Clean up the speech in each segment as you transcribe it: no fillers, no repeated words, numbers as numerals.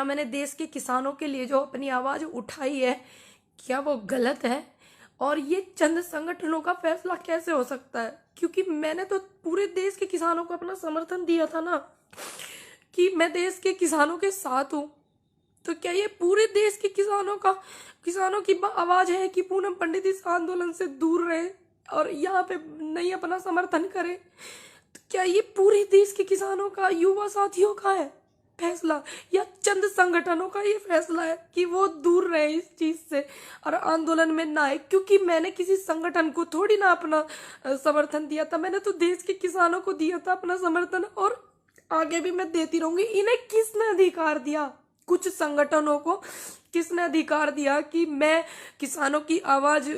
क्या मैंने देश के किसानों के लिए जो अपनी आवाज उठाई है, क्या वो गलत है? और ये चंद संगठनों का फैसला कैसे हो सकता है? क्योंकि मैंने तो पूरे देश के किसानों को अपना समर्थन दिया था ना, कि मैं देश के किसानों के साथ हूँ। तो क्या ये पूरे देश के किसानों की आवाज है कि पूनम पंडित इस आंदोलन से दूर रहे और यहाँ पे नहीं अपना समर्थन करे? तो क्या ये पूरे देश के किसानों का, युवा साथियों का है फैसला, या चंद संगठनों का ये फैसला है कि वो दूर रहे इस चीज से और आंदोलन में ना आए? क्योंकि मैंने किसी संगठन को थोड़ी ना अपना समर्थन दिया था, मैंने तो देश के किसानों को दिया था अपना समर्थन, और आगे भी मैं देती रहूंगी। इन्हें किसने अधिकार दिया, कुछ संगठनों को किसने अधिकार दिया कि मैं किसानों की आवाज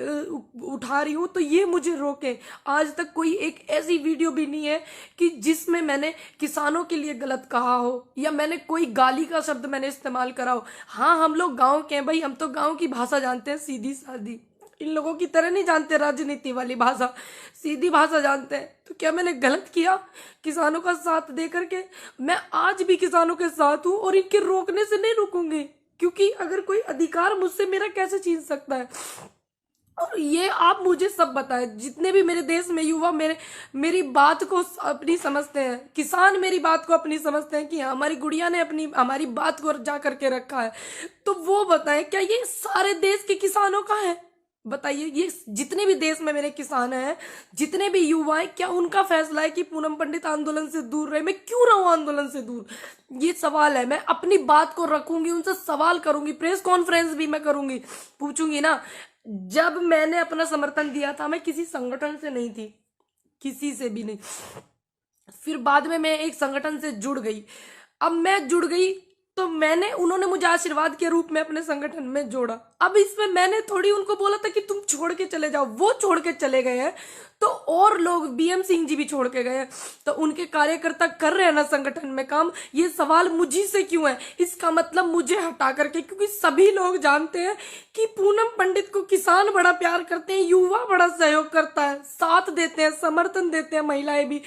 उठा रही हूं तो ये मुझे रोके? आज तक कोई एक ऐसी वीडियो भी नहीं है कि जिसमें मैंने किसानों के लिए गलत कहा हो या मैंने कोई गाली का शब्द मैंने इस्तेमाल करा हो। हाँ, हम लोग गांव के हैं भाई, हम तो गांव की भाषा जानते हैं, सीधी सादी। इन लोगों की तरह नहीं जानते राजनीति वाली भाषा, सीधी भाषा जानते हैं। तो क्या मैंने गलत किया किसानों का साथ दे करके? मैं आज भी किसानों के साथ हूं और इनके रोकने से नहीं रुकूंगी, क्योंकि अगर कोई अधिकार मुझसे मेरा कैसे छीन सकता है? और ये आप मुझे सब बताएं, जितने भी मेरे देश में युवा मेरी बात को अपनी समझते हैं, किसान मेरी बात को अपनी समझते हैं कि हमारी गुड़िया ने हमारी बात को जा करके रखा है, तो वो बताएं क्या ये सारे देश के किसानों का है? बताइए, ये जितने भी देश में मेरे किसान हैं, जितने भी युवा हैं, क्या उनका फैसला है कि पूनम पंडित आंदोलन से दूर रहे? मैं क्यों रहूं आंदोलन से दूर? ये सवाल है। मैं अपनी बात को रखूंगी, उनसे सवाल करूंगी, प्रेस कॉन्फ्रेंस भी मैं करूंगी, पूछूंगी ना। जब मैंने अपना समर्थन दिया था, मैं किसी संगठन से नहीं थी, किसी से भी नहीं। फिर बाद में मैं एक संगठन से जुड़ गई। अब मैं जुड़ गई तो उन्होंने मुझे आशीर्वाद के रूप में अपने संगठन में जोड़ा। अब इसमें मैंने थोड़ी उनको बोला था कि तुम छोड़ के चले जाओ, वो छोड़ के चले गए हैं। तो और लोग, बीएम सिंह जी भी छोड़ के गए हैं, तो उनके कार्यकर्ता कर रहे हैं ना संगठन में काम। ये सवाल मुझी से क्यों है? इसका मतलब मुझे हटा करके, क्योंकि सभी लोग जानते हैं कि पूनम पंडित को किसान बड़ा प्यार करते हैं, युवा बड़ा सहयोग करता है, साथ देते हैं, समर्थन देते हैं, महिलाएं भी।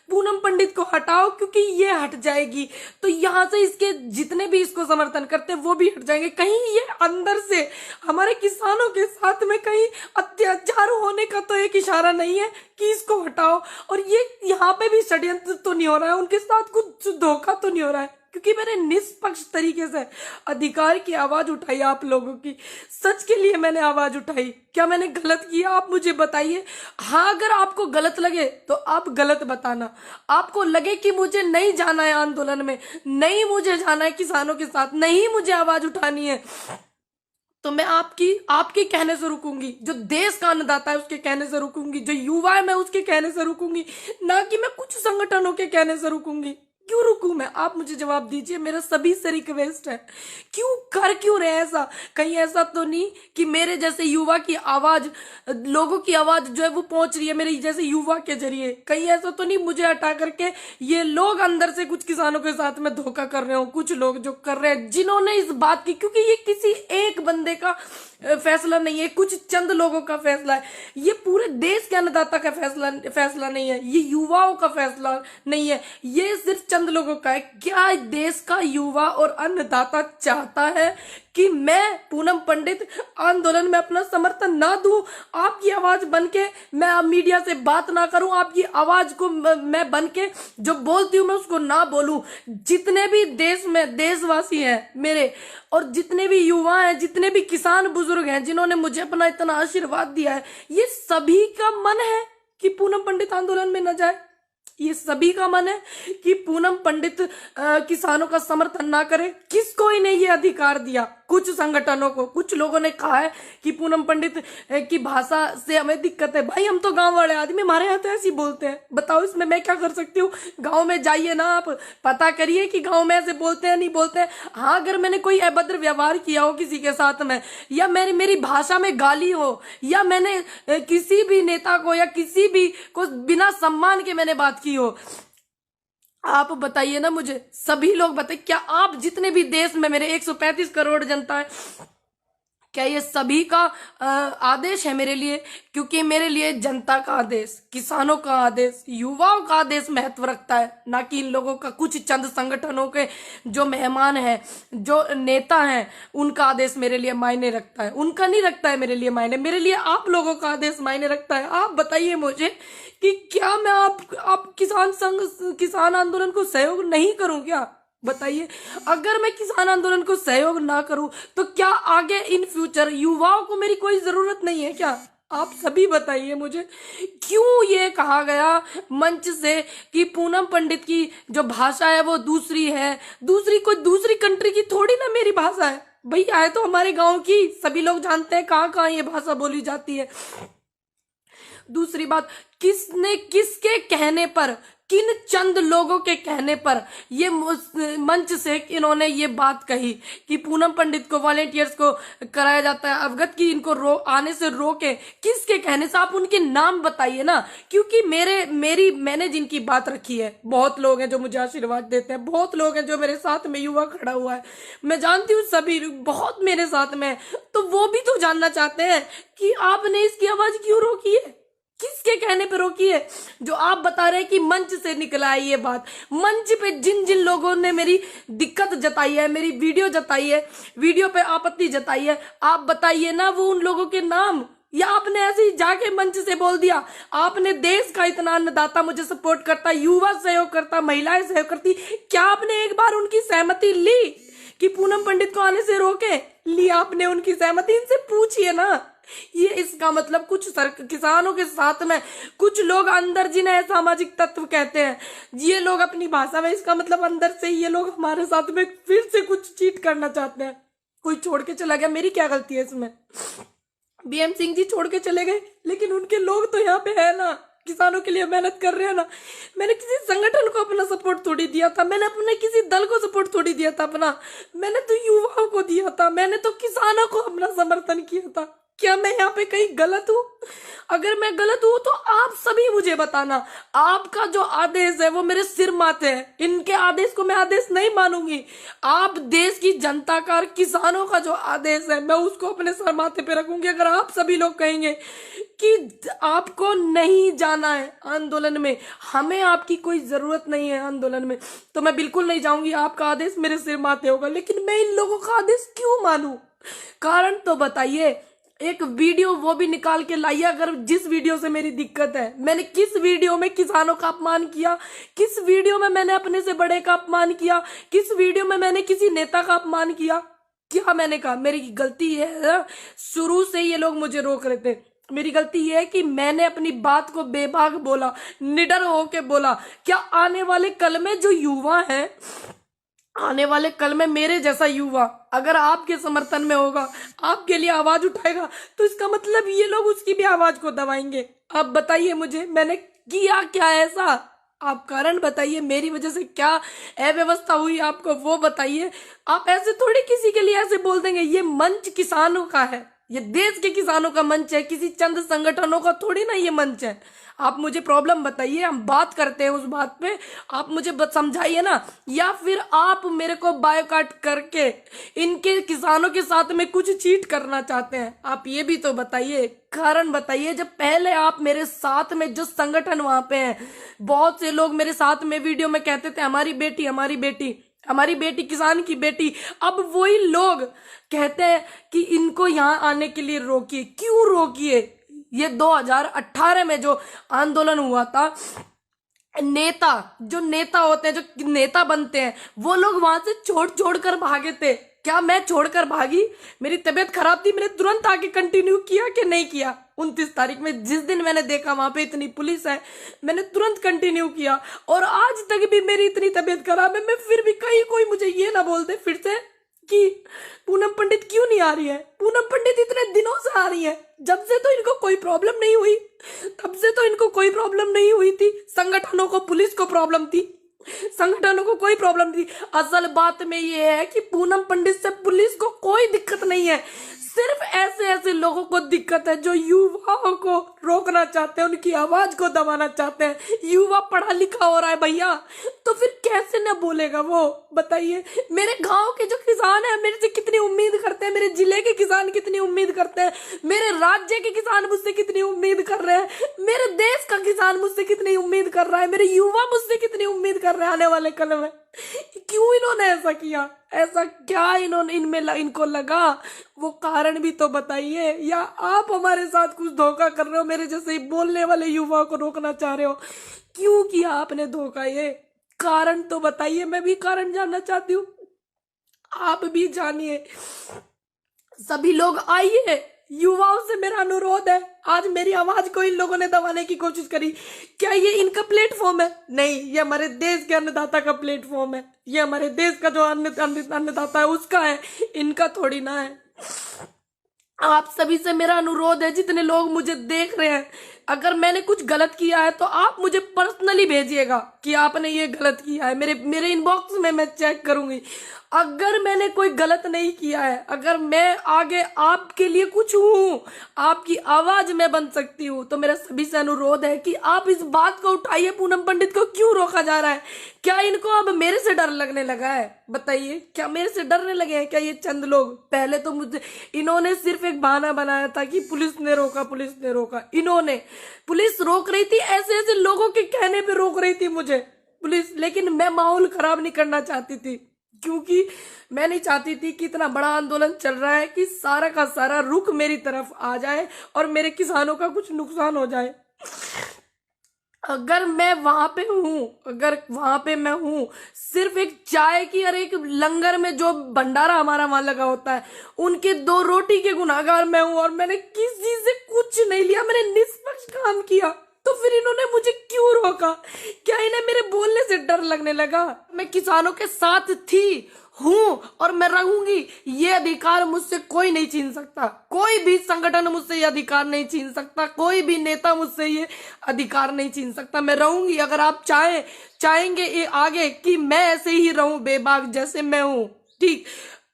पूनम पंडित को हटाओ, क्योंकि ये हट जाएगी तो यहाँ से इसके जितने भी इसको समर्थन करते हैं वो भी हट जाएंगे। कहीं ये अंदर से हमारे किसानों के साथ में कहीं अत्याचार होने का तो एक इशारा नहीं है कि इसको हटाओ? और ये यहाँ पे भी षड्यंत्र तो नहीं हो रहा है, उनके साथ कुछ धोखा तो नहीं हो रहा है? क्योंकि मैंने निष्पक्ष तरीके से अधिकार की आवाज उठाई, आप लोगों की सच के लिए मैंने आवाज उठाई। क्या मैंने गलत किया? आप मुझे बताइए। हाँ, अगर आपको गलत लगे तो आप गलत बताना। आपको लगे कि मुझे नहीं जाना है आंदोलन में, नहीं मुझे जाना है किसानों के साथ, नहीं मुझे आवाज उठानी है, तो मैं आपके कहने से रुकूंगी। जो देश का अन्नदाता है उसके कहने से रुकूंगी, जो युवा है मैं उसके कहने से रुकूंगी, ना कि मैं कुछ संगठनों के कहने से रुकूंगी। क्यों रुकूं मैं? आप मुझे जवाब दीजिए। मेरा सभी से रिक्वेस्ट है, क्यों रहे ऐसा? कहीं ऐसा तो नहीं कि मेरे जैसे युवा की आवाज, लोगों की आवाज जो है वो पहुंच रही है मेरे जैसे युवा के जरिए? कहीं ऐसा तो नहीं मुझे हटा करके ये लोग अंदर से कुछ किसानों के साथ में धोखा कर रहे हो? कुछ लोग जो कर रहे हैं, जिन्होंने इस बात की, क्योंकि ये किसी एक बंदे का फैसला नहीं है, कुछ चंद लोगों का फैसला है, ये पूरे देश के अन्नदाता का फैसला नहीं है, ये युवाओं का फैसला नहीं है, ये सिर्फ चंद लोगों का है। क्या देश का युवा और अन्नदाता चाहता है कि मैं पूनम पंडित आंदोलन में अपना समर्थन ना दूं? आपकी आवाज बनके मैं मीडिया से बात ना करूं, आपकी आवाज को मैं बनके जो बोलती हूं मैं उसको ना बोलूं? जितने भी देश में देशवासी हैं मेरे, और जितने भी युवा हैं, जितने भी किसान बुजुर्ग हैं जिन्होंने मुझे अपना इतना आशीर्वाद दिया है, ये सभी का मन है कि पूनम पंडित आंदोलन में न जाए। ये सभी का मन है कि पूनम पंडित किसानों का समर्थन ना करे। किसको इन्हें ये अधिकार दिया? कुछ संगठनों को। कुछ लोगों ने कहा है कि पूनम पंडित की भाषा से हमें दिक्कत है। भाई, हम तो गांव वाले आदमी, हमारे यहाँ तो ऐसे ही बोलते हैं। बताओ इसमें मैं क्या कर सकती हूँ? गांव में जाइए ना, आप पता करिए कि गांव में ऐसे बोलते हैं नहीं बोलते हैं। हाँ, अगर मैंने कोई अभद्र व्यवहार किया हो किसी के साथ में, या मेरी भाषा में गाली हो, या मैंने किसी भी नेता को या किसी भी को बिना सम्मान के मैंने बात की हो, आप बताइए ना मुझे। सभी लोग बताइए, क्या आप जितने भी देश में मेरे 135 करोड़ जनता है, क्या ये सभी का आदेश है मेरे लिए? क्योंकि मेरे लिए जनता का आदेश, किसानों का आदेश, युवाओं का आदेश महत्व रखता है, ना कि इन लोगों का कुछ चंद संगठनों के जो मेहमान हैं, जो नेता हैं, उनका आदेश मेरे लिए मायने रखता है। उनका नहीं रखता है मेरे लिए मायने, मेरे लिए आप लोगों का आदेश मायने रखता है। आप बताइए मुझे कि क्या मैं आप किसान आंदोलन को सहयोग नहीं करूं क्या? बताइए, अगर मैं किसान आंदोलन को सहयोग ना करूं तो क्या आगे इन फ्यूचर युवाओं को मेरी कोई जरूरत नहीं है क्या? आप सभी बताइए मुझे, क्यों ये कहा गया मंच से कि पूनम पंडित की जो भाषा है वो दूसरी है, कोई दूसरी कंट्री की थोड़ी ना मेरी भाषा है। भैया है तो हमारे गांव की, सभी लोग जानते हैं कहाँ कहाँ ये भाषा बोली जाती है। दूसरी बात, किसने किसके कहने पर, किन चंद लोगों के कहने पर ये मंच से इन्होंने ये बात कही कि पूनम पंडित को, वॉलेंटियर्स को कराया जाता है अवगत की इनको आने से रोके? किसके कहने से? आप उनके नाम बताइए ना, क्योंकि मैंने जिनकी बात रखी है, बहुत लोग हैं जो मुझे आशीर्वाद देते हैं, बहुत लोग हैं जो मेरे साथ में, युवा खड़ा हुआ है, मैं जानती हूँ सभी बहुत मेरे साथ में, तो वो भी तो जानना चाहते हैं कि आपने इसकी आवाज क्यों रोकी है, किसके कहने पे रोकी है? जो आप बता रहे हैं कि मंच से निकला है ये बात, मंच पे जिन जिन लोगों ने मेरी दिक्कत जताई है, मेरी वीडियो जताई है, वीडियो पे आपत्ति जताई है, आप बताइए ना वो उन लोगों के नाम, या आपने ऐसे ही जाके मंच से बोल दिया? आपने देश का इतना अन्नदाता मुझे सपोर्ट करता, युवा सहयोग करता, महिलाएं सहयोग करती, क्या आपने एक बार उनकी सहमति ली कि पूनम पंडित को आने से रोके? लिया आपने उनकी सहमति? इनसे पूछिए ना। ये इसका मतलब कुछ किसानों के साथ में कुछ लोग अंदर, जिन्हें सामाजिक तत्व कहते हैं, ये लोग अपनी भाषा में, इसका मतलब अंदर से ये लोग हमारे साथ में फिर से कुछ चीट करना चाहते हैं। कोई छोड़ के चला गया, मेरी क्या गलती है इसमें? बीएम सिंह जी छोड़ के चले गए, लेकिन उनके लोग तो यहाँ पे है ना, किसानों के लिए मेहनत कर रहे हैं ना। मैंने किसी संगठन को अपना सपोर्ट थोड़ी दिया था, मैंने अपने किसी दल को सपोर्ट थोड़ी दिया था अपना, मैंने तो युवाओं को दिया था, मैंने तो किसानों को अपना समर्थन किया था। क्या मैं यहाँ पे कहीं गलत हूँ? अगर मैं गलत हूँ तो आप सभी मुझे बताना। आपका जो आदेश है वो मेरे सिर माथे है, इनके आदेश को मैं आदेश नहीं मानूंगी। आप देश की जनता का और किसानों का जो आदेश है मैं उसको अपने सर माथे पे रखूंगी। अगर आप सभी लोग कहेंगे कि आपको नहीं जाना है आंदोलन में, हमें आपकी कोई जरूरत नहीं है आंदोलन में, तो मैं बिल्कुल नहीं जाऊंगी। आपका आदेश मेरे सिर माथे होगा, लेकिन मैं इन लोगों का आदेश क्यों मानूं? कारण तो बताइए। एक वीडियो वो भी निकाल के लाइए, अगर जिस वीडियो से मेरी दिक्कत है, मैंने किस वीडियो में किसानों का अपमान किया, किस वीडियो में मैंने अपने से बड़े का अपमान किया, किस वीडियो में मैंने किसी नेता का अपमान किया? क्या मैंने कहा? मेरी गलती है, शुरू से ये लोग मुझे रोक रहे थे। मेरी गलती ये है कि मैंने अपनी बात को बेबाक बोला, निडर होके बोला। क्या आने वाले कल में जो युवा है, आने वाले कल में मेरे जैसा युवा अगर आपके समर्थन में होगा, आपके लिए आवाज उठाएगा, तो इसका मतलब ये लोग उसकी भी आवाज को दबाएंगे। आप बताइए मुझे, मैंने किया क्या ऐसा? आप कारण बताइए, मेरी वजह से क्या अव्यवस्था हुई आपको वो बताइए। आप ऐसे थोड़ी किसी के लिए ऐसे बोल देंगे। ये मंच किसानों का है, ये देश के किसानों का मंच है, किसी चंद संगठनों का थोड़ी ना ये मंच है। आप मुझे प्रॉब्लम बताइए, हम बात करते हैं उस बात पे, आप मुझे समझाइए ना। या फिर आप मेरे को बायकॉट करके इनके किसानों के साथ में कुछ चीट करना चाहते हैं? आप ये भी तो बताइए, कारण बताइए। जब पहले आप मेरे साथ में जो संगठन वहां पे हैं, बहुत से लोग मेरे साथ में वीडियो में कहते थे हमारी बेटी, हमारी बेटी, हमारी बेटी, किसान की बेटी, अब वही लोग कहते हैं कि इनको यहाँ आने के लिए रोकिए। क्यों रोकिए? ये 2018 में जो आंदोलन हुआ था, नेता, जो नेता होते हैं, जो नेता बनते हैं, वो लोग वहां से छोड़ कर भागे थे। क्या मैं छोड़कर भागी? मेरी तबीयत खराब थी, मैंने तुरंत आके कंटिन्यू किया कि नहीं किया? 29 तारीख में जिस दिन मैंने देखा वहां पे इतनी पुलिस है, मैंने तुरंत कंटिन्यू किया। और आज तक भी मेरी इतनी तबीयत खराब है, मैं फिर भी कहीं कोई मुझे ये ना बोल दे फिर से कि पूनम पंडित क्यों नहीं आ रही है। पूनम पंडित इतने दिनों से आ रही है, जब से तो इनको कोई प्रॉब्लम नहीं हुई, तब से तो इनको कोई प्रॉब्लम नहीं हुई थी। संगठनों को, पुलिस को प्रॉब्लम थी, संगठनों को कोई प्रॉब्लम थी। असल बात में ये है कि पूनम पंडित से पुलिस को कोई दिक्कत नहीं है, सिर्फ ऐसे ऐसे लोगों को दिक्कत है जो युवाओं को रोकना चाहते हैं, उनकी आवाज को दबाना चाहते हैं। युवा पढ़ा लिखा हो रहा है भैया, तो फिर कैसे न बोलेगा वो? बताइए। मेरे गांव के जो किसान है मेरे से कितनी उम्मीद करते करते हैं, मेरे जिले के किसान कितनी उम्मीद करते हैं, मेरे राज्य के किसान मुझसे कितनी उम्मीद कर रहे हैं, मेरे देश का किसान मुझसे कितनी उम्मीद कर रहा है, मेरे युवा मुझसे कितनी उम्मीद कर रहे हैं आने वाले कल में। क्यों इन्होंने ऐसा किया? ऐसा क्या इन्होंने इनको लगा? वो कारण भी तो बताइए। या आप हमारे साथ कुछ धोखा कर रहे हो, मेरे जैसे बोलने वाले युवाओं को रोकना चाह रहे हो? क्यों किया आपने धोखा? ये कारण तो बताइए, मैं भी कारण जानना चाहती हूँ, आप भी जानिए। सभी लोग आइए, युवाओं से मेरा अनुरोध है। आज मेरी आवाज को इन लोगों ने दबाने की कोशिश करी, क्या ये इनका प्लेटफॉर्म है? नहीं, ये हमारे देश के अन्नदाता का प्लेटफॉर्म है, ये हमारे देश का जो अन्नदाता है उसका है, इनका थोड़ी ना है। आप सभी से मेरा अनुरोध है, जितने लोग मुझे देख रहे हैं, अगर मैंने कुछ गलत किया है तो आप मुझे पर्सनली भेजिएगा कि आपने ये गलत किया है। मेरे इनबॉक्स में मैं चेक करूंगी। अगर मैंने कोई गलत नहीं किया है, अगर मैं आगे आपके लिए कुछ हूं, आपकी आवाज में बन सकती हूं, तो मेरा सभी से अनुरोध है कि आप इस बात को उठाइए। पूनम पंडित को क्यों रोका जा रहा है? क्या इनको अब मेरे से डर लगने लगा है? बताइए, क्या मेरे से डरने लगे हैं क्या ये चंद लोग? पहले तो मुझे इन्होंने सिर्फ एक बहाना बनाया था कि पुलिस ने रोका, पुलिस ने रोका। पुलिस रोक रही थी, ऐसे ऐसे लोगों के कहने पे रोक रही थी मुझे पुलिस, लेकिन मैं माहौल खराब नहीं करना चाहती थी, क्योंकि मैं नहीं चाहती थी कि इतना बड़ा आंदोलन चल रहा है कि सारा का सारा रुख मेरी तरफ आ जाए और मेरे किसानों का कुछ नुकसान हो जाए। अगर मैं वहां पे हूं, अगर वहां पे मैं हूं सिर्फ एक चाय की और एक लंगर में जो भंडारा हमारा वहां लगा होता है, उनके 2 रोटी के गुनाहगार मैं हूं, और मैंने किसी से कुछ नहीं लिया, मैंने निष्पक्ष काम किया, तो फिर इन्होंने मुझे क्यों रोका? क्या इन्हें मेरे बोलने से डर लगने लगा? मैं किसानों के साथ थी, हूं और मैं रहूंगी। ये अधिकार मुझसे कोई नहीं छीन सकता, कोई भी संगठन मुझसे ये अधिकार नहीं छीन सकता, कोई भी नेता मुझसे ये अधिकार नहीं छीन सकता। मैं रहूंगी। अगर आप चाहेंगे ये आगे कि मैं ऐसे ही रहूं बेबाक जैसे मैं हूं, ठीक,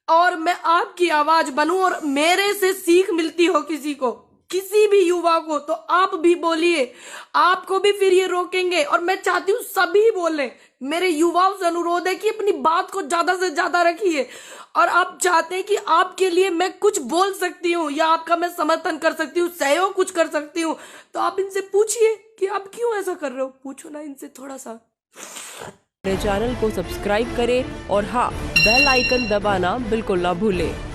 और मैं आपकी आवाज बनूं और मेरे से सीख मिलती हो किसी को, किसी भी युवा को, तो आप भी बोलिए, आपको भी फिर ये रोकेंगे। और मैं चाहती हूँ सभी बोले। मेरे युवाओं से अनुरोध है कि अपनी बात को ज्यादा से ज्यादा रखिए, और आप चाहते हैं कि आपके लिए मैं कुछ बोल सकती हूँ या आपका मैं समर्थन कर सकती हूँ, सहयोग कुछ कर सकती हूँ, तो आप इनसे पूछिए कि आप क्यों ऐसा कर रहे हो। पूछो ना इनसे थोड़ा सा। मेरे चैनल को सब्सक्राइब करें और हाँ, बेल आइकन दबाना बिल्कुल ना भूलें।